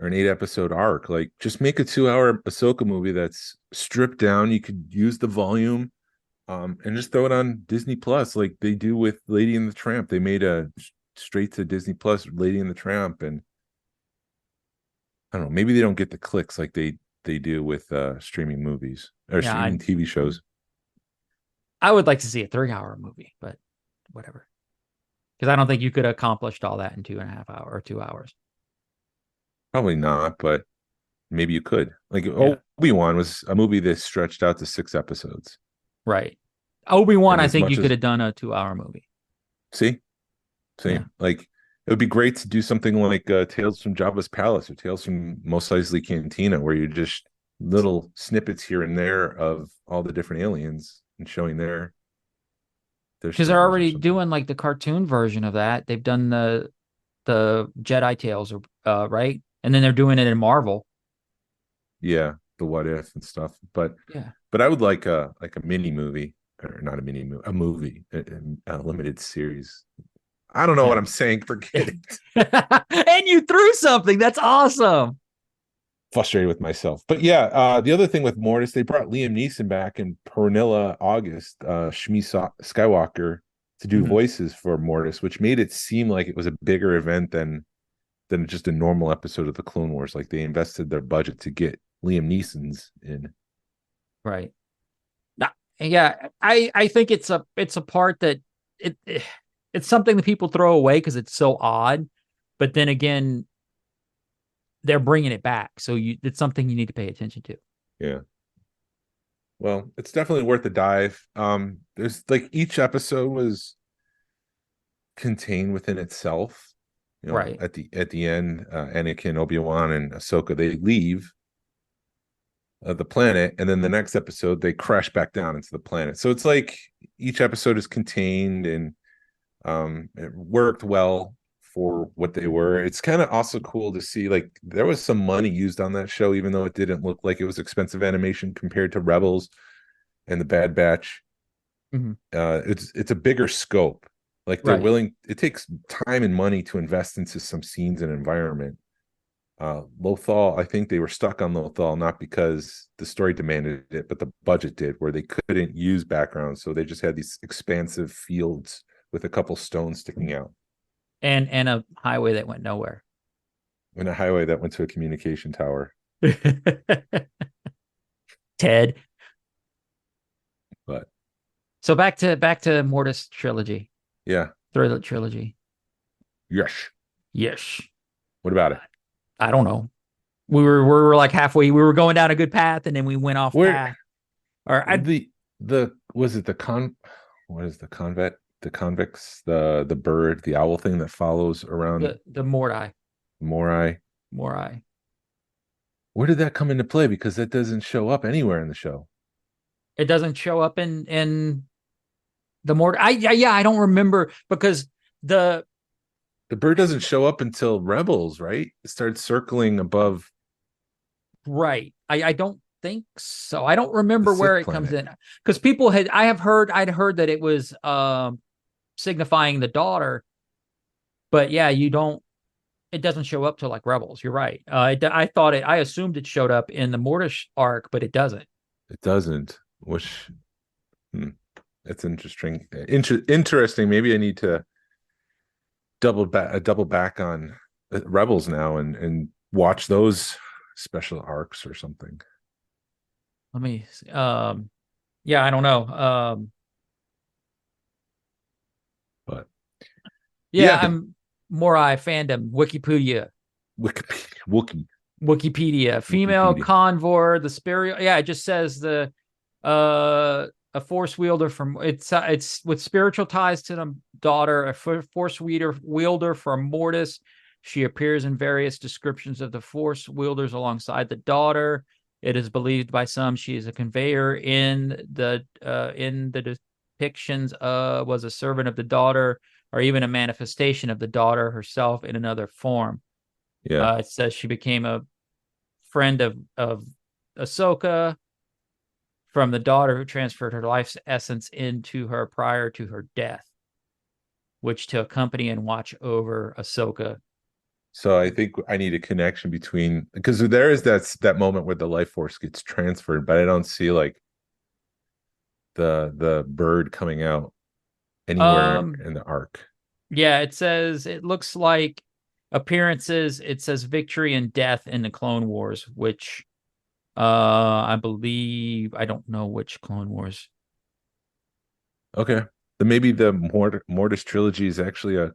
or an 8-episode arc. Like, just make a 2-hour Ahsoka movie that's stripped down. You could use the volume, and just throw it on Disney Plus, like they do with Lady and the Tramp. They made a straight to Disney Plus Lady and the Tramp, and I don't know, maybe they don't get the clicks like they do with streaming movies or streaming TV shows. I would like to see a 3-hour movie, but whatever. Because I don't think you could have accomplished all that in 2.5 hours or 2 hours. Probably not, but maybe you could. Like, Obi-Wan was a movie that stretched out to 6 episodes. Right. Obi-Wan, I think you could have done a 2-hour movie. See? Yeah. Like, it would be great to do something like Tales from Jabba's Palace or Tales from Mos Eisley Cantina, where you're just little snippets here and there of all the different aliens and showing their because they're already doing like the cartoon version of that. They've done the Jedi Tales, right? And then they're doing it in Marvel. Yeah, the What If and stuff. But I would like a mini movie, or not a mini movie, a movie, a limited series. I don't know what I'm saying. Forget it. And you threw something. That's awesome. Frustrated with myself. But yeah, the other thing with Mortis, they brought Liam Neeson back in Pernilla August, Shmi Skywalker, to do voices for Mortis, which made it seem like it was a bigger event than just a normal episode of the Clone Wars. Like, they invested their budget to get Liam Neeson's in. Right. Yeah, I think it's a part that it's something that people throw away because it's so odd. But then again, they're bringing it back, so it's something you need to pay attention to. Yeah. Well, it's definitely worth a dive. There's like each episode was contained within itself. Right. At the end, Anakin, Obi-Wan, and Ahsoka, they leave the planet, and then the next episode they crash back down into the planet. So it's like each episode is contained, and it worked well for what they were. It's kind of also cool to see, like, there was some money used on that show, even though it didn't look like it was expensive animation compared to Rebels and the Bad Batch. Mm-hmm. It's a bigger scope. Like, they're willing, it takes time and money to invest into some scenes and environment. Lothal, I think they were stuck on Lothal not because the story demanded it, but the budget did, where they couldn't use backgrounds, so they just had these expansive fields with a couple stones sticking out, and a highway that went nowhere, and a highway that went to a communication tower. Ted. But so back to Mortis trilogy. Yeah, Thriller trilogy. Yes. What about it? I don't know. We were like halfway. We were going down a good path, and then we went off path. Or what is the convicts, the bird, the owl thing that follows around the Morti. Morai. Where did that come into play? Because that doesn't show up anywhere in the show. It doesn't show up in the Morti. I don't remember, because the bird doesn't show up until Rebels, right? It starts circling above. Right. I don't think so. I don't remember where it comes in, because I'd heard that it was signifying the daughter, but yeah, it doesn't show up till like Rebels. You're right. I assumed it showed up in the Mortis arc, but it doesn't. It doesn't. Which, that's interesting. Interesting. Maybe I need to double back on Rebels now and watch those special arcs or something. Let me see. Yeah, I don't know. But I'm Morai fandom Wikipedia. Female convor, the Spirial. Yeah, it just says a force wielder from it's with spiritual ties to the daughter, a force wielder from Mortis. She appears in various descriptions of the force wielders alongside the daughter. It is believed by some she is a conveyor in the depictions was a servant of the daughter, or even a manifestation of the daughter herself in another form. Yeah. It says she became a friend of Ahsoka from the daughter, who transferred her life's essence into her prior to her death, which to accompany and watch over Ahsoka. So I think I need a connection between, because there is that moment where the life force gets transferred, but I don't see like the bird coming out anywhere in the arc. Yeah, it looks like appearances. It says victory and death in the Clone Wars, which I believe, I don't know which Clone Wars. Okay, then maybe the Mortis trilogy is actually a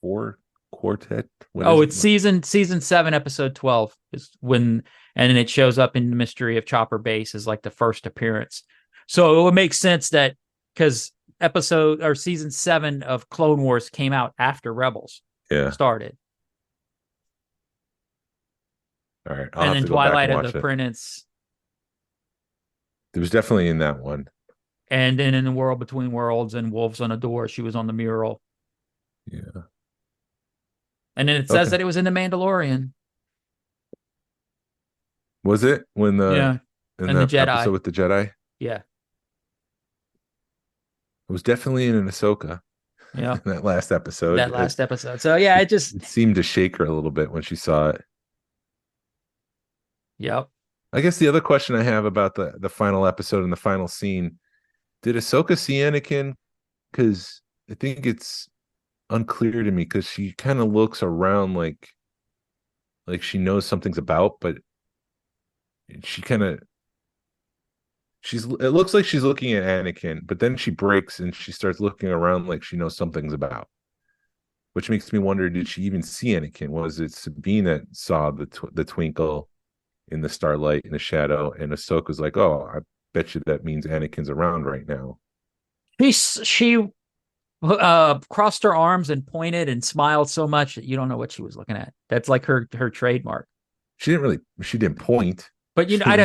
4 quartet. It's season 7, episode 12 is when, and then it shows up in the Mystery of Chopper Base as like the first appearance. So it would make sense that, because season 7 of Clone Wars came out after Rebels started. All right. And then Twilight of the Apprentice. It was definitely in that one. And then in The World Between Worlds and Wolves on a Door, she was on the mural. Yeah. And then it says that it was in The Mandalorian. Was it when in the Jedi episode with the Jedi? Yeah. It was definitely in an Ahsoka. Yeah. In that last episode. So yeah, it seemed to shake her a little bit when she saw it. Yep. I guess the other question I have about the final episode and the final scene, did Ahsoka see Anakin? Because I think it's unclear to me, because she kind of looks around like she knows something's about, but she kind of, It looks like she's looking at Anakin, but then she breaks and she starts looking around like she knows something's about. Which makes me wonder, did she even see Anakin? Was it Sabine that saw the twinkle in the starlight in the shadow, and Ahsoka's like, "Oh, I bet you that means Anakin's around right now." She crossed her arms and pointed and smiled so much that you don't know what she was looking at. That's like her trademark. She didn't point. But you know, I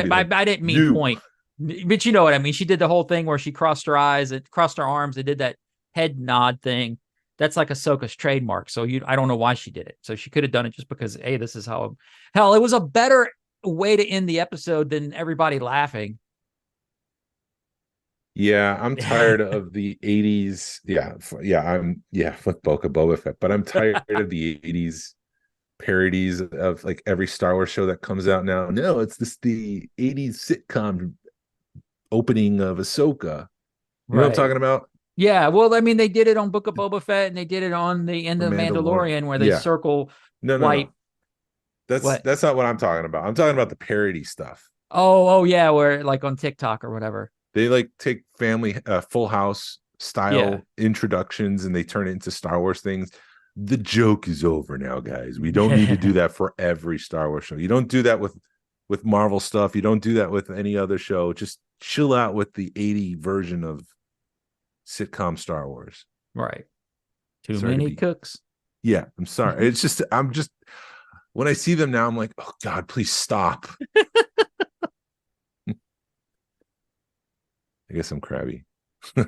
didn't mean point. But you know what I mean. She did the whole thing where she crossed her eyes, and crossed her arms, and did that head nod thing. That's like Ahsoka's trademark. So I don't know why she did it. So she could have done it just because, hey, this is how. Hell, it was a better way to end the episode than everybody laughing. Yeah, I'm tired of the 80s. Fuck Boba Fett, but I'm tired of the 80s parodies of like every Star Wars show that comes out now. No, it's the 80s sitcom opening of Ahsoka. You know what I'm talking about? Yeah, well, I mean, they did it on Book of Boba Fett, and they did it on the end of Mandalorian, where they circle white. That's not what I'm talking about. I'm talking about the parody stuff. Oh yeah, where like on TikTok or whatever. They like take family Full House style introductions and they turn it into Star Wars things. The joke is over now, guys. We don't need to do that for every Star Wars show. You don't do that with Marvel stuff. You don't do that with any other show. Just chill out with the 80 version of sitcom Star Wars. Right. Too many cooks. Yeah, I'm sorry. It's just when I see them now, I'm like, oh God, please stop. I guess I'm crabby. Do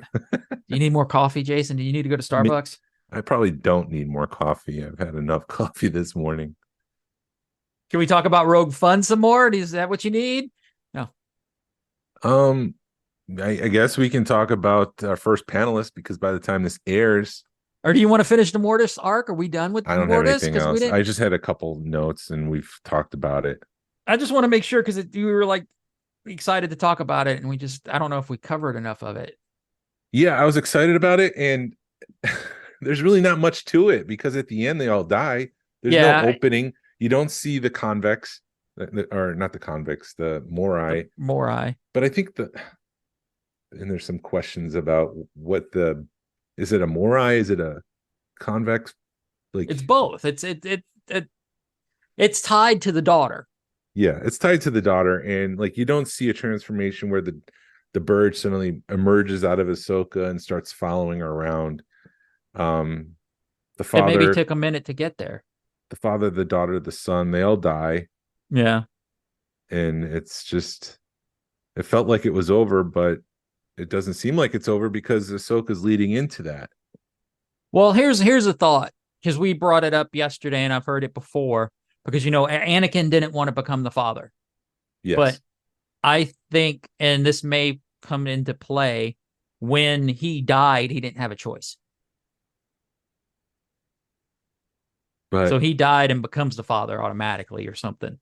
you need more coffee, Jason? Do you need to go to Starbucks? I probably don't need more coffee. I've had enough coffee this morning. Can we talk about Rogue Fun some more? Is that what you need? No. I guess we can talk about our first panelist, because by the time this airs, or do you want to finish the Mortis arc? Are we done with? I don't Mortis? have anything else. I just had a couple notes and we've talked about it. I just want to make sure, because you were like excited to talk about it, and I don't know if we covered enough of it. Yeah, I was excited about it, and there's really not much to it, because at the end they all die. There's no opening. You don't see the convex, or not the convicts, the Morai. But I think and there's some questions about is it a Morai? Is it a convex? Like, it's both. It's tied to the daughter. Yeah, it's tied to the daughter, and like you don't see a transformation where the bird suddenly emerges out of Ahsoka and starts following her around. The father, it maybe took a minute to get there. The father, the daughter, the son, they all die. Yeah. And it's just, it felt like it was over, but it doesn't seem like it's over, because Ahsoka's leading into that. Well, here's a thought, because we brought it up yesterday and I've heard it before, because, you know, Anakin didn't want to become the father. Yes. But I think, and this may come into play, when he died, he didn't have a choice. But so he died and becomes the father automatically, or something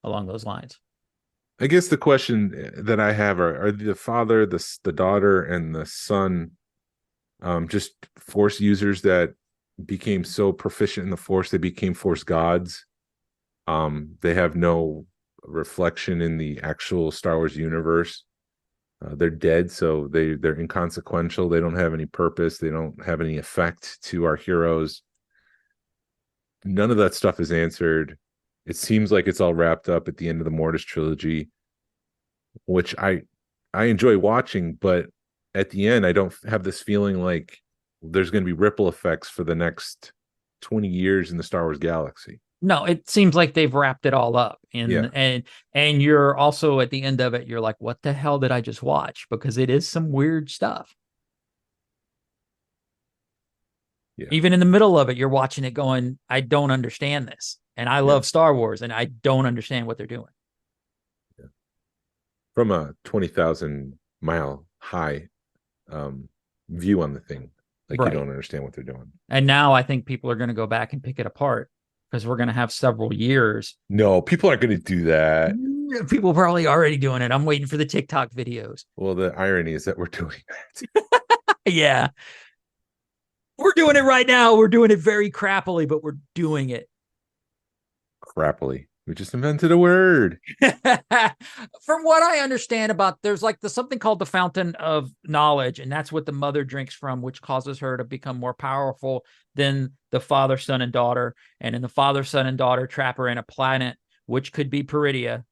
along those lines. I guess the question that I have are the father, the daughter, and the son just Force users that became so proficient in the Force they became Force gods? They have no reflection in the actual Star Wars universe. They're dead, so they're inconsequential. They don't have any purpose. They don't have any effect to our heroes. None of that stuff is answered. It seems like it's all wrapped up at the end of the Mortis trilogy, which I enjoy watching, but at the end, I don't have this feeling like there's going to be ripple effects for the next 20 years in the Star Wars galaxy. No, it seems like they've wrapped it all up. And you're also at the end of it, you're like, what the hell did I just watch? Because it is some weird stuff. Yeah. Even in the middle of it, you're watching it going, I don't understand this. And I love Star Wars, and I don't understand what they're doing. Yeah. From a 20,000 mile high view on the thing, like you don't understand what they're doing. And now I think people are going to go back and pick it apart, because we're going to have several years. No, people aren't going to do that. People are probably already doing it. I'm waiting for the TikTok videos. Well, the irony is that we're doing that. Yeah. We're doing it right now. We're doing it very crappily, but we're doing it. Crappily. We just invented a word. From what I understand about, there's like something called the fountain of knowledge, and that's what the mother drinks from, which causes her to become more powerful than the father, son, and daughter. And then the father, son, and daughter trap her in a planet, which could be Peridia.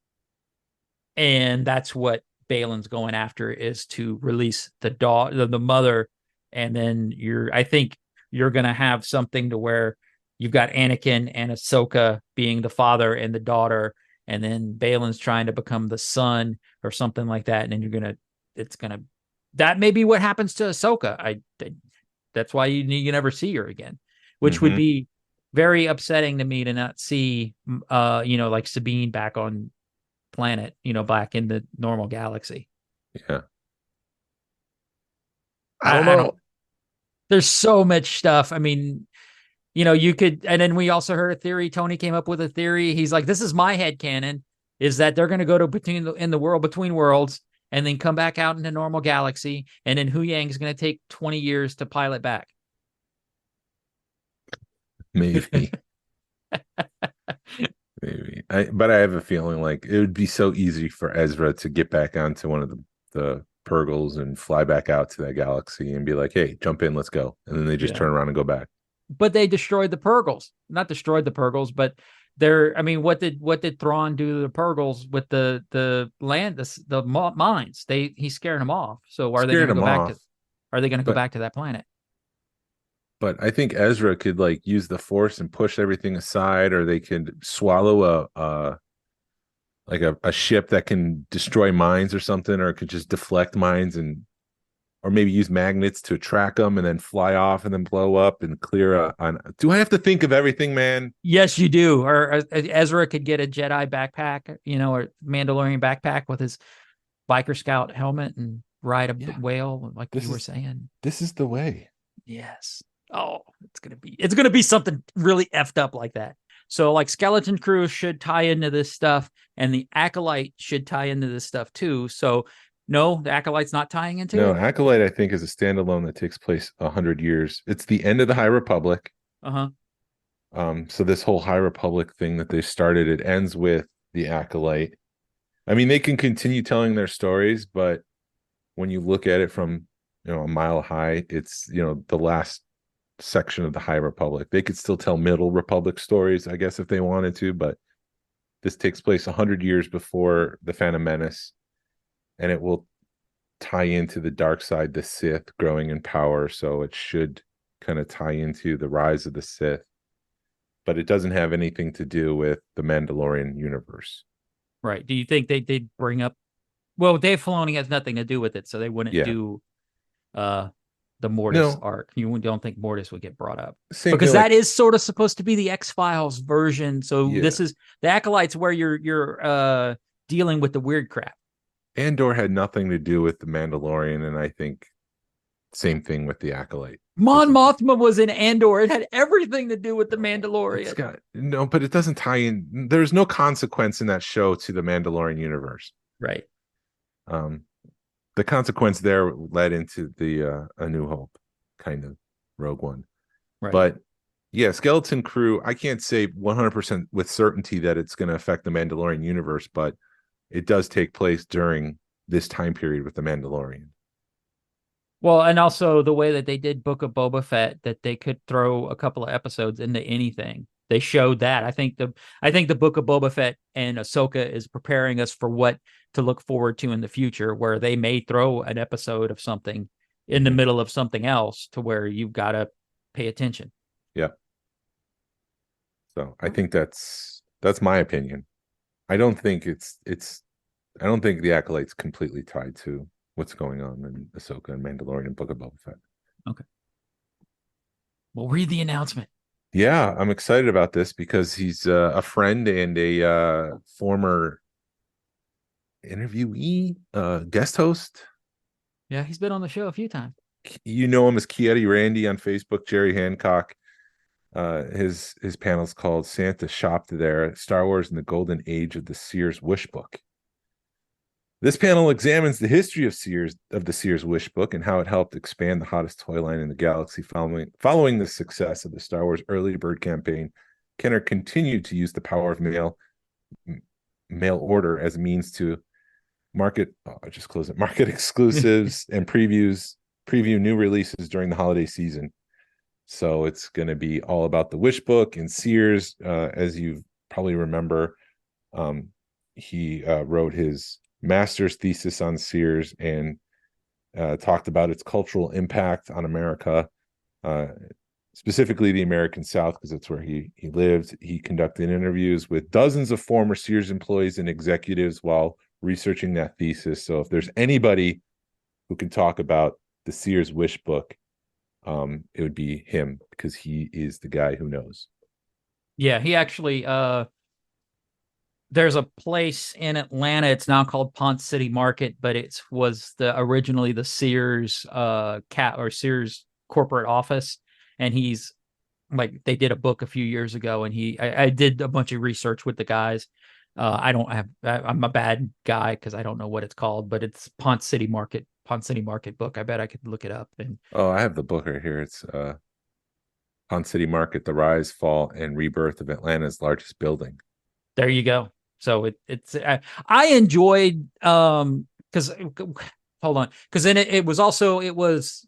And that's what Baylon's going after, is to release the mother. And then I think you're going to have something to where you've got Anakin and Ahsoka being the father and the daughter, and then Baylon's trying to become the son or something like that. And then that may be what happens to Ahsoka. That's why you never see her again, which would be very upsetting to me to not see, like Sabine back on planet, back in the normal galaxy. Yeah. I don't know. There's so much stuff. I mean, you could, and then we also heard a theory. Tony came up with a theory. He's like, this is my headcanon, is that they're going to go to in the world between worlds and then come back out into normal galaxy. And then Hu Yang is going to take 20 years to pilot back. Maybe. Maybe. But I have a feeling like it would be so easy for Ezra to get back onto one of the Purgles and fly back out to that galaxy and be like, hey, jump in, let's go. And then they just turn around and go back. But they destroyed the Purgles. Not destroyed the Purgles, but what did Thrawn do to the Purgles with the land, the mines? He's scaring them off. So are they going to go back to that planet? But I think Ezra could like use the Force and push everything aside, or they could swallow a ship that can destroy mines or something, or it could just deflect mines, or maybe use magnets to attract them and then fly off and then blow up and clear do I have to think of everything, man? Yes, you do. Or Ezra could get a Jedi backpack, or Mandalorian backpack with his biker scout helmet and ride a whale, like you were saying. This is the way. Yes. Oh, it's gonna be something really effed up like that. So like Skeleton Crew should tie into this stuff, and the Acolyte should tie into this stuff too. So no, the Acolyte's not tying into it? No, Acolyte, I think, is a standalone that takes place 100 years. It's the end of the High Republic. So this whole High Republic thing that they started, it ends with the Acolyte. I mean, they can continue telling their stories, but when you look at it from, a mile high, it's, the last section of the High Republic. They could still tell Middle Republic stories, I guess, if they wanted to, but this takes place 100 years before the Phantom Menace, and it will tie into the dark side, the Sith growing in power, so it should kind of tie into the rise of the Sith, but it doesn't have anything to do with the Mandalorian universe. Right. Do you think they'd bring up, well, Dave Filoni has nothing to do with it, so they wouldn't do the Mortis arc? You don't think Mortis would get brought up? Because that is sort of supposed to be the X-Files version. So this is the Acolyte's where you're dealing with the weird crap. Andor had nothing to do with the Mandalorian, and I think same thing with the Acolyte. Mon Mothma was in Andor. It had everything to do with the Mandalorian. But it doesn't tie in. There's no consequence in that show to the Mandalorian universe. Right. The consequence there led into the A New Hope, kind of Rogue One. Right. But yeah, Skeleton Crew, I can't say 100% with certainty that it's going to affect the Mandalorian universe, but it does take place during this time period with the Mandalorian. Well, and also the way that they did Book of Boba Fett, that they could throw a couple of episodes into anything. They showed that. I think the Book of Boba Fett and Ahsoka is preparing us for what to look forward to in the future, where they may throw an episode of something in the middle of something else to where you've got to pay attention. Yeah. So I think that's my opinion. I don't think I don't think the Acolyte's completely tied to what's going on in Ahsoka and Mandalorian and Book of Boba Fett. Okay. Well, read the announcement. Yeah, I'm excited about this because he's a friend and a former interviewee, guest host. Yeah, he's been on the show a few times. You know him as Kieti Randy on Facebook, Jerry Hancock. His panel's called Santa Shopped There, Star Wars in the Golden Age of the Sears Wish Book. This panel examines the history of the Sears Wish Book and how it helped expand the hottest toy line in the galaxy following the success of the Star Wars early bird campaign. Kenner continued to use the power of mail mail order as a means to market exclusives and preview new releases during the holiday season. So it's going to be all about the Wish Book and Sears. As you probably remember, he wrote his master's thesis on Sears and talked about its cultural impact on America, specifically the American South, because that's where he lived. He conducted interviews with dozens of former Sears employees and executives while researching that thesis. So if there's anybody who can talk about the Sears Wish Book, it would be him, because he is the guy who knows. Yeah, he actually there's a place in Atlanta. It's now called Ponce City Market, but it was originally the Sears Sears corporate office. And he's like, they did a book a few years ago, and I did a bunch of research with the guys. I'm a bad guy because I don't know what it's called, but it's Ponce City Market book. I bet I could look it up. And I have the book right here. It's Ponce City Market: The Rise, Fall, and Rebirth of Atlanta's Largest Building. There you go. So I enjoyed because hold on, because then it was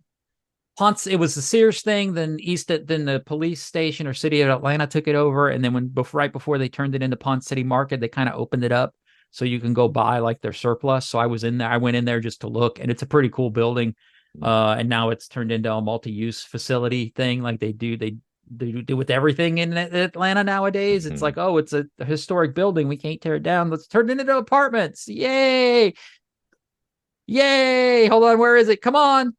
Ponce. It was the Sears thing. Then then the police station or city of Atlanta took it over, and then right before they turned it into Ponce City Market, they kind of opened it up so you can go buy like their surplus. So I was in there. I went in there just to look, and it's a pretty cool building. And now it's turned into a multi-use facility thing, like they do with everything in Atlanta nowadays. It's like, oh, it's a historic building. We can't tear it down. Let's turn it into apartments. Yay! Hold on, where is it? Come on.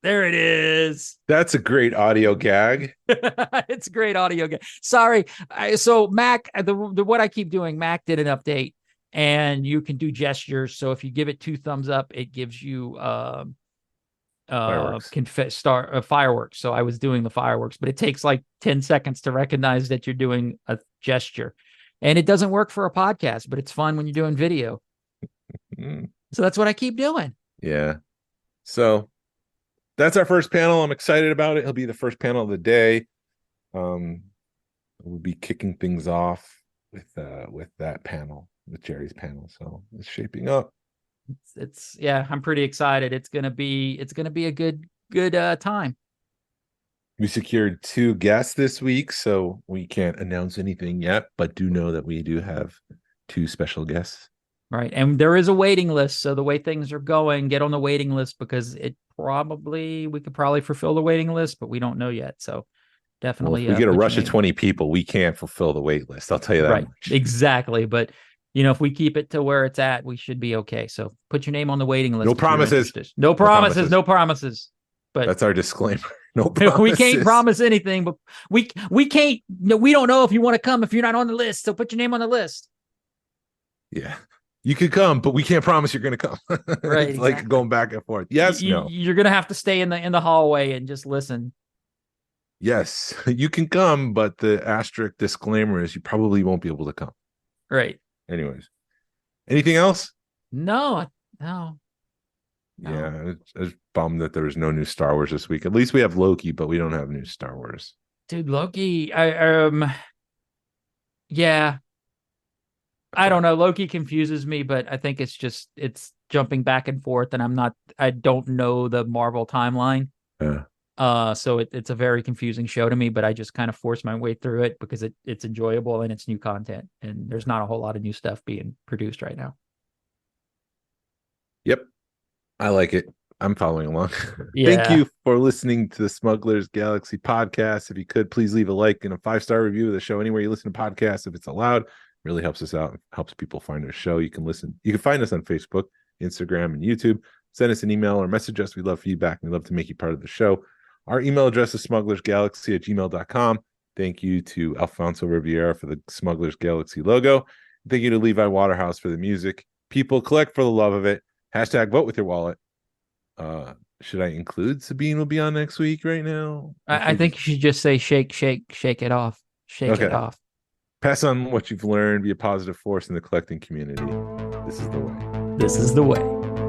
There it is. That's a great audio gag. It's a great audio gag. Sorry. So Mac, what I keep doing, Mac did an update, and you can do gestures. So if you give it 2 thumbs up, it gives you fireworks. Fireworks. So I was doing the fireworks, but it takes like 10 seconds to recognize that you're doing a gesture, and it doesn't work for a podcast, but it's fun when you're doing video. So that's what I keep doing. Yeah. So that's our first panel. I'm excited about it. It'll be the first panel of the day. We'll be kicking things off with that panel, with Jerry's panel. So it's shaping up. It's I'm pretty excited. It's gonna be a good time. We secured 2 guests this week, so we can't announce anything yet, but do know that we do have 2 special guests. Right. And there is a waiting list. So the way things are going, get on the waiting list, because we could probably fulfill the waiting list, but we don't know yet. So definitely. If we get a rush of 20 people, we can't fulfill the wait list. I'll tell you that. Right. Much. Exactly. But if we keep it to where it's at, we should be okay. So put your name on the waiting list. No promises. No promises. But that's our disclaimer. No promises. We can't promise anything, but we can't. We don't know if you want to come if you're not on the list. So put your name on the list. Yeah. You could come, but we can't promise you're going to come. Right. It's like going back and forth. Yes, no. You're going to have to stay in the hallway and just listen. Yes, you can come, but the asterisk disclaimer is you probably won't be able to come. Right. Anyways, anything else? No. Yeah, I was bummed that there was no new Star Wars this week. At least we have Loki, but we don't have new Star Wars. Dude, Loki, yeah. I don't know. Loki confuses me, but I think it's jumping back and forth, and I don't know the Marvel timeline. So it's a very confusing show to me, but I just kind of force my way through it because it's enjoyable and it's new content, and there's not a whole lot of new stuff being produced right now. Yep. I like it. I'm following along. Yeah. Thank you for listening to the Smugglers Galaxy podcast. If you could, please leave a like and a 5-star review of the show anywhere you listen to podcasts, if it's allowed. Really helps us out. It helps people find our show. You can find us on Facebook, Instagram, and YouTube. Send us an email or message us. We love feedback, and we love to make you part of the show. Our email address is smugglersgalaxy@gmail.com. Thank you to Alfonso Riviera for the Smugglers Galaxy logo. Thank you to Levi Waterhouse for the music. People, collect for the love of it. # vote with your wallet. Should I include Sabine will be on next week right now? I think you should just say shake it off. Shake it off. Pass on what you've learned. Be a positive force in the collecting community. This is the way. This is the way.